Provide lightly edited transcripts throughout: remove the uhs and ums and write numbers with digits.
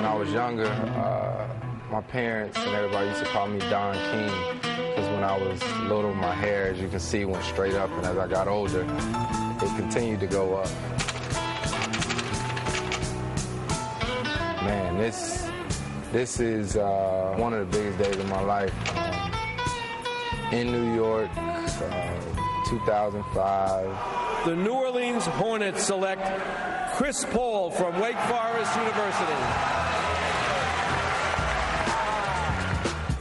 I was younger, my parents and everybody used to call me Don King, because when I was little, my hair, as you can see, went straight up, and as I got older, it continued to go up. Man, this is one of the biggest days of my life. In New York, 2005. The New Orleans Hornets select Chris Paul from Wake Forest University.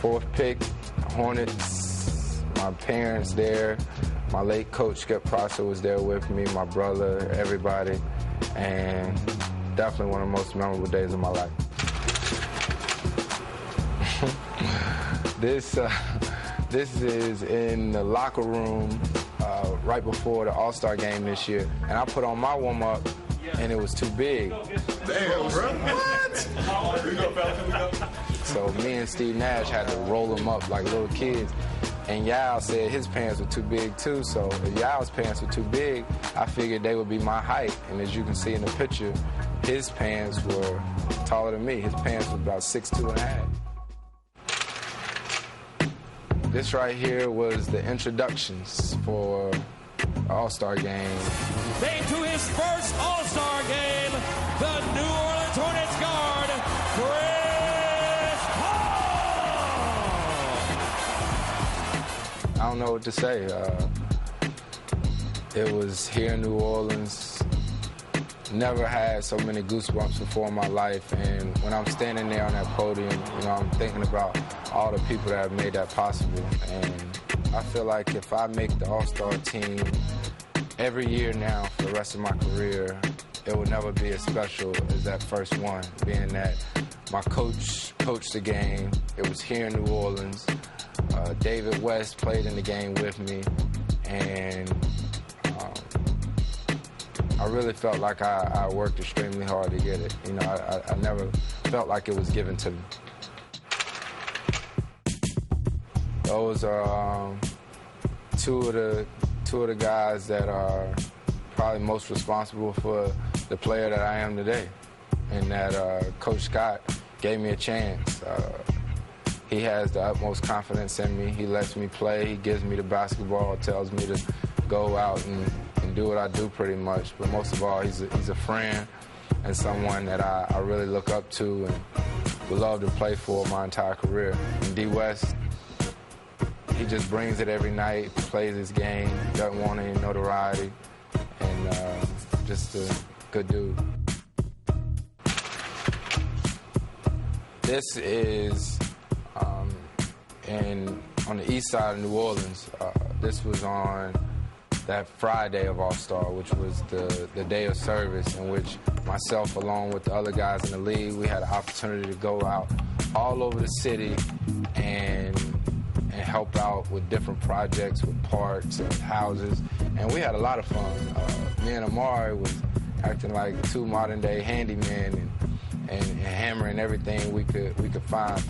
Fourth pick, Hornets, my parents there, my late coach Skip Prosser was there with me, my brother, everybody, and definitely one of the most memorable days of my life. This is in the locker room right before the All-Star game this year, and I put on my warm-up, and it was too big. Damn, bro. What? So me and Steve Nash had to roll them up like little kids. And Yao said his pants were too big too, so if Yao's pants were too big, I figured they would be my height. And as you can see in the picture, his pants were taller than me. His pants were about 6'2½". This right here was the introductions for the All-Star game. Made to his first All-Star game, the New Orleans Hornets guard, Chris Paul! I don't know what to say. It was here in New Orleans. Never had so many goosebumps before in my life, and when I'm standing there on that podium, I'm thinking about all the people that have made that possible. And I feel like if I make the All-Star team every year now for the rest of my career, it will never be as special as that first one, being that my coach coached the game. It was here in New Orleans. David West played in the game with me, and I really felt like I worked extremely hard to get it. I never felt like it was given to me. Those are two of the guys that are probably most responsible for the player that I am today, and that Coach Scott gave me a chance. He has the utmost confidence in me. He lets me play. He gives me the basketball, tells me to go out and do what I do pretty much. But most of all, he's a friend and someone that I really look up to and would love to play for my entire career. And D. West, he just brings it every night, plays his game, doesn't want any notoriety, and just a good dude. This is on the east side of New Orleans. This was on that Friday of All-Star, which was the day of service, in which myself, along with the other guys in the league, we had an opportunity to go out all over the city and help out with different projects, with parks and houses, and we had a lot of fun. Me and Amari was acting like two modern-day handymen and hammering everything we could find.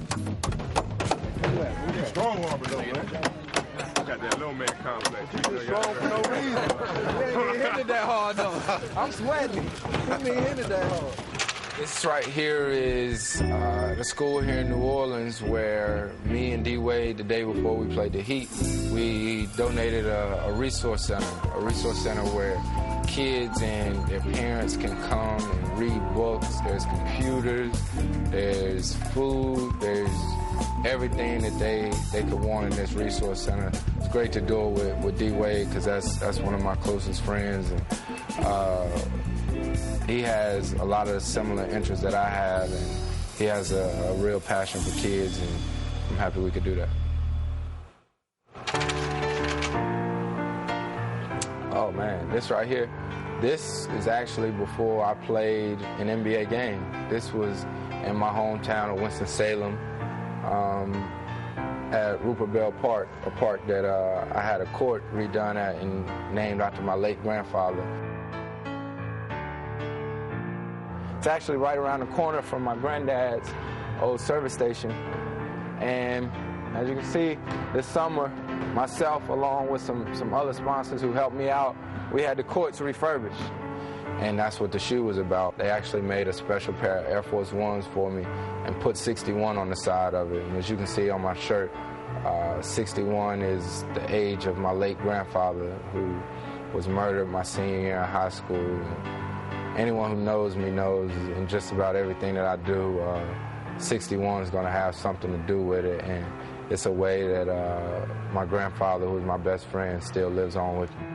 Strong arm, though, man. Got that little man complex. He's strong for no reason. He ain't hit it that hard, though. I'm sweating. He ain't hit it that hard. This right here is the school here in New Orleans where me and D-Wade, the day before we played the Heat, we donated a resource center where kids and their parents can come and read books. There's computers, there's food, there's everything that they could want in this resource center. It's great to do it with D-Wade because that's one of my closest friends. And he has a lot of the similar interests that I have, and he has a real passion for kids, and I'm happy we could do that. Oh man, this right here, this is actually before I played an NBA game. This was in my hometown of Winston-Salem at Rupert Bell Park, a park that I had a court redone at and named after my late grandfather. It's actually right around the corner from my granddad's old service station. And as you can see, this summer, myself, along with some other sponsors who helped me out, we had the courts refurbished. And that's what the shoe was about. They actually made a special pair of Air Force Ones for me and put 61 on the side of it. And as you can see on my shirt, 61 is the age of my late grandfather, who was murdered my senior year in high school. Anyone who knows me knows in just about everything that I do, 61 is going to have something to do with it. And it's a way that my grandfather, who's my best friend, still lives on with me.